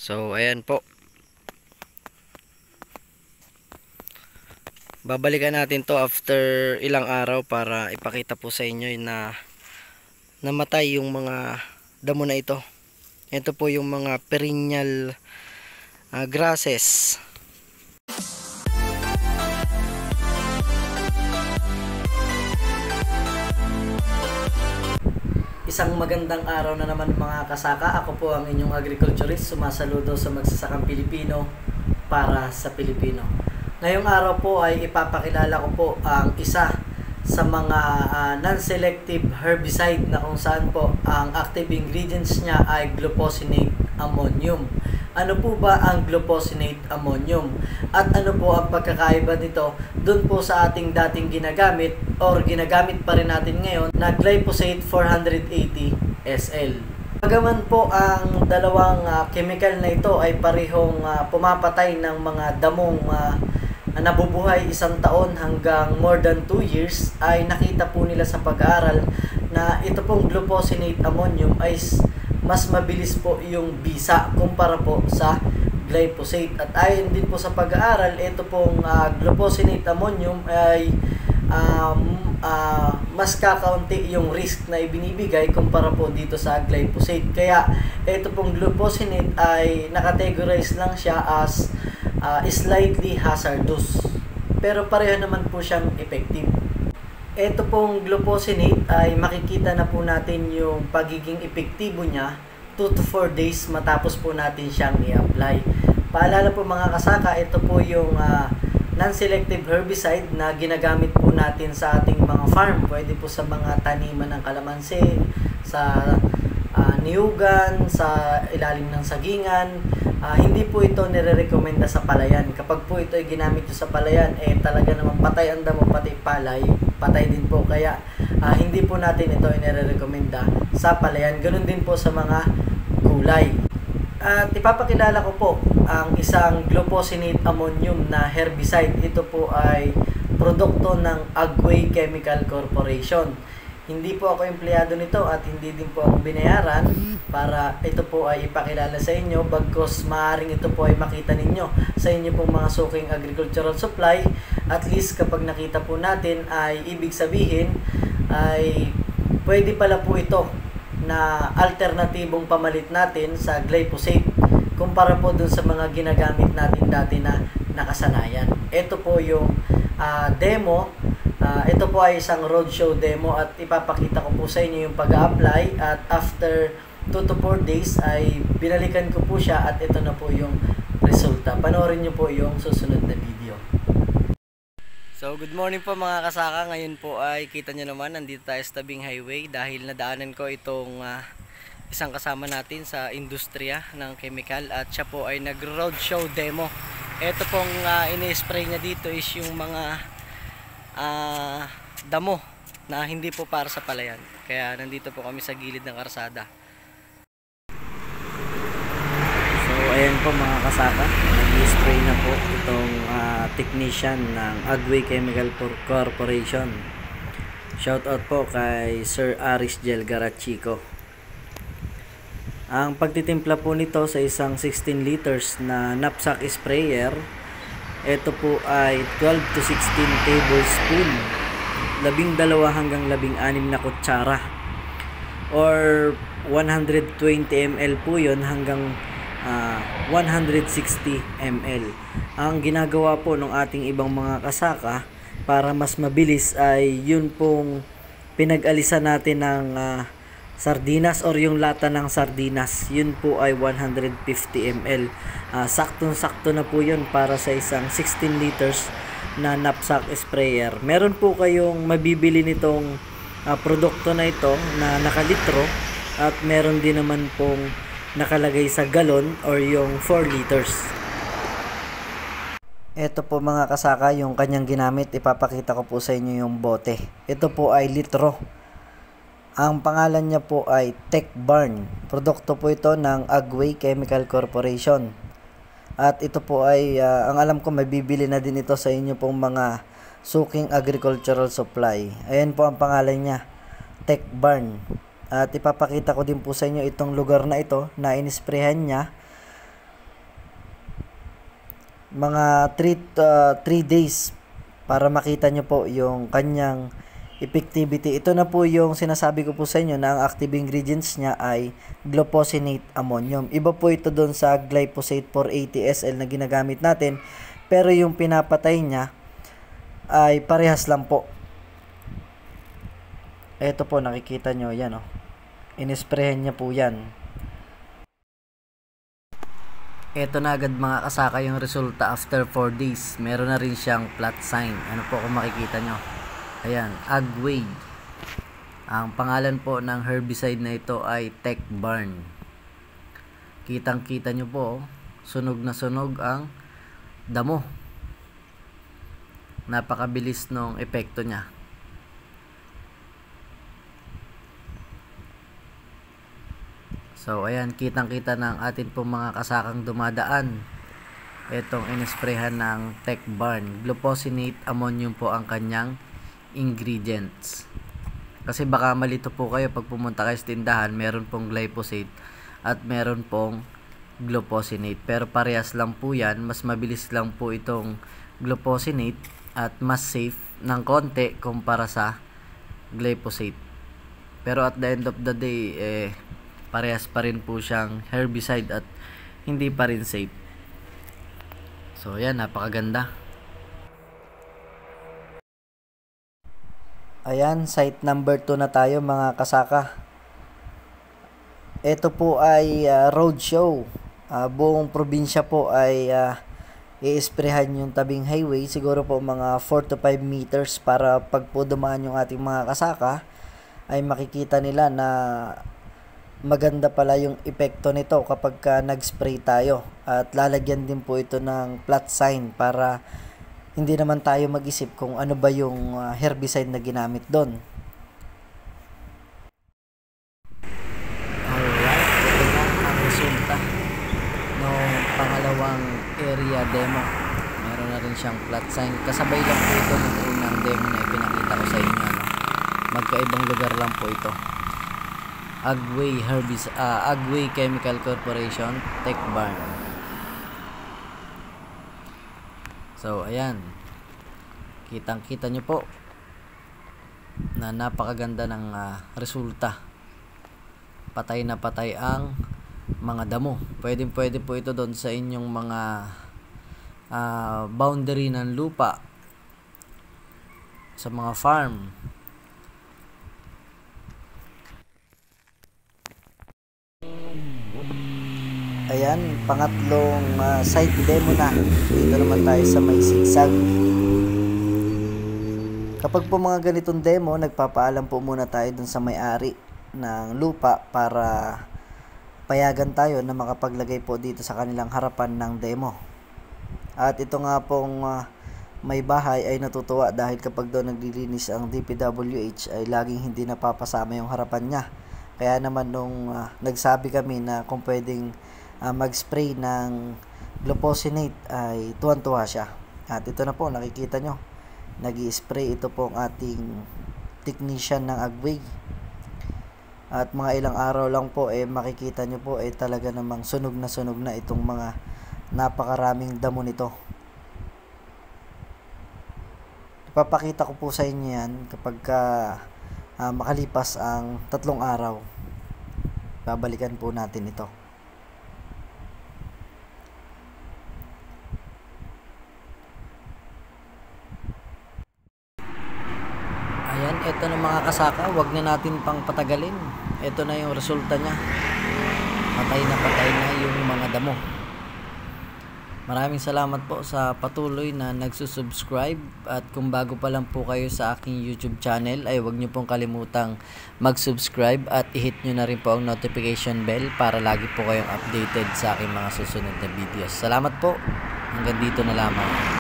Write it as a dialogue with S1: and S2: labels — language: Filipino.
S1: So, ayan po. Babalikan natin to after ilang araw para ipakita po sa inyo na namatay yung mga damo na ito. Ito po yung mga perennial grasses. Isang magandang araw na naman mga kasaka. Ako po ang inyong agriculturist, sumasaludo sa magsasakang Pilipino para sa Pilipino. Ngayong araw po ay ipapakilala ko po ang isa sa mga non-selective herbicide na kung saan po ang active ingredients niya ay glufosinate ammonium. Ano po ba ang glufosinate ammonium? At ano po ang pagkakaiba nito dun po sa ating dating ginagamit or ginagamit pa rin natin ngayon na glyphosate 480 SL. Bagaman po ang dalawang chemical na ito ay parehong pumapatay ng mga damong nabubuhay isang taon hanggang more than 2 years, ay nakita po nila sa pag-aaral na ito pong glufosinate ammonium ay mas mabilis po yung bisa kumpara po sa glyphosate. At ayon din po sa pag-aaral, ito pong glufosinate ammonium ay mas kakaunti yung risk na ibinibigay kumpara po dito sa glyphosate. Kaya ito pong glufosinate ay nakategorize lang siya as slightly hazardous, pero pareho naman po siyang effective. Ito pong glufosinate ay makikita na po natin yung pagiging epektibo niya 2 to 4 days matapos po natin siyang i-apply. Paalala po mga kasaka, ito po yung non-selective herbicide na ginagamit po natin sa ating mga farm. Pwede po sa mga taniman ng kalamansi, sa niyugan, sa ilalim ng sagingan. Hindi po ito nire-recommenda sa palayan. Kapag po ito ay ginamit sa palayan, talaga naman patay ang damo, pati palay, patay din po. Kaya hindi po natin ito nire-recommenda sa palayan. Ganun din po sa mga gulay. At ipapakilala ko po ang isang glufosinate ammonium na herbicide. Ito po ay produkto ng Agway Chemical Corporation. Hindi po ako empleyado nito at hindi din po ako binayaran para ito po ay ipakilala sa inyo, bagkus maaaring ito po ay makita ninyo sa inyo pong mga suking agricultural supply. At least kapag nakita po natin ay ibig sabihin ay pwede pala po ito na alternatibong pamalit natin sa glyphosate kumpara po dun sa mga ginagamit natin dati na nakasanayan. Ito po yung demo. Ito po ay isang roadshow demo at ipapakita ko po sa inyo yung pag-a-apply, at after 2 to 4 days ay binalikan ko po siya at ito na po yung resulta. Panoorin nyo po yung susunod na video. So good morning po mga kasaka. Ngayon po ay kita nyo naman, nandito tayo sa tabing highway dahil nadaanan ko itong isang kasama natin sa industriya ng chemical at siya po ay nag-roadshow demo. Ito pong ini-spray niya dito is yung mga damo na hindi po para sa palayan. Kaya nandito po kami sa gilid ng karsada. So ayan po mga kasaka, nag-spray na po itong technician ng Agway Chemical Corporation. Shoutout po kay Sir Aris Gel Garachico. Ang pagtitimpla po nito sa isang 16 liters na knapsack sprayer, ito po ay 12 to 16 tablespoon, 12 hanggang 16 na kutsara, or 120 ml po yun hanggang 160 ml. Ang ginagawa po ng ating ibang mga kasaka para mas mabilis ay yun pong pinag-alisan natin ng sardinas or yung lata ng sardinas. Yun po ay 150 ml. Saktong-sakto na po yun para sa isang 16 liters na knapsack sprayer. Meron po kayong mabibili nitong produkto na ito na nakalitro, at meron din naman pong nakalagay sa galon or yung 4 liters. Ito po mga kasaka yung kanyang ginamit. Ipapakita ko po sa inyo yung bote. Ito po ay litro. Ang pangalan niya po ay Tech Barn. Produkto po ito ng Agway Chemical Corporation. At ito po ay, ang alam ko, mabibili na din ito sa inyo pong mga suking agricultural supply. Ayan po ang pangalan niya, Tech Barn. At ipapakita ko din po sa inyo itong lugar na ito na inisprehan niya. mga 3 days para makita nyo po yung kanyang effectivity. Ito na po yung sinasabi ko po sa inyo na ang active ingredients niya ay glufosinate ammonium. Iba po ito doon sa glyphosate 480 SL na ginagamit natin, pero yung pinapatay niya ay parehas lang po. Ito po, nakikita nyo, yan o. Inisprehan niya po yan. Ito na agad mga kasaka yung resulta after 4 days. Meron na rin siyang flat sign. Ano po kung makikita nyo? Ayan, Agway. Ang pangalan po ng herbicide na ito ay Tecbarn. Kitang-kita nyo po, sunog na sunog ang damo. Napakabilis nung epekto niya. So, ayan, kitang-kita ng atin pong mga kasakang dumadaan. Itong inisprehan ng Tecbarn. Glufosinate ammonium po ang kanyang ingredients. Kasi baka malito po kayo pag pumunta kayo sa tindahan, meron pong glyphosate at meron pong glufosinate. Pero parehas lang po yan. Mas mabilis lang po itong glufosinate at mas safe ng konti kumpara sa glyphosate. Pero at the end of the day, parehas pa rin po siyang herbicide at hindi pa rin safe. So yan, napakaganda. Ayan, site number 2 na tayo mga kasaka. Ito po ay roadshow. Buong probinsya po ay i-sprayhan yung tabing highway. Siguro po mga 4 to 5 meters para pag po dumaan yung ating mga kasaka ay makikita nila na maganda pala yung epekto nito kapag nag-spray tayo. At lalagyan din po ito ng flat sign para hindi naman tayo mag-isip kung ano ba yung herbicide na ginamit doon. Alright, ito na ang resulta ng pangalawang area demo. Meron na rin siyang flat sign. Kasabay lang po ito ng unang demo na ipinakita ko sa inyo. Magkaibang lugar lang po ito. Agway Chemical Corporation, Tecbarn. So, ayan. Kitang-kita nyo po na napakaganda ng resulta. Patay na patay ang mga damo. Pwede po ito doon sa inyong mga boundary ng lupa, sa mga farm. Ayan, pangatlong site demo na. Dito naman tayo sa may sigsag. Kapag po mga ganitong demo, nagpapaalam po muna tayo dun sa may-ari ng lupa para payagan tayo na makapaglagay po dito sa kanilang harapan ng demo. At ito nga pong may bahay ay natutuwa dahil kapag doon naglilinis ang DPWH ay laging hindi napapasama yung harapan niya. Kaya naman nung nagsabi kami na kung pwedeng mag-spray ng glufosinate ay tuwan-tuwa siya. At ito na po, nakikita nyo, nag-i-spray ito po ang ating technician ng Agway. At mga ilang araw lang po makikita nyo po talaga namang sunog na itong mga napakaraming damo nito. Ipapakita ko po sa inyo yan kapag makalipas ang 3 araw. Babalikan po natin ito. Ayan, ito na mga kasaka, wag na natin pang patagalin. Ito na yung resulta niya. Patay na yung mga damo. Maraming salamat po sa patuloy na nagsusubscribe. At kung bago pa lang po kayo sa aking YouTube channel ay wag niyo pong kalimutang mag-subscribe at i-hit nyo na rin po ang notification bell para lagi po kayong updated sa aking mga susunod na videos. Salamat po. Hanggang dito na lamang.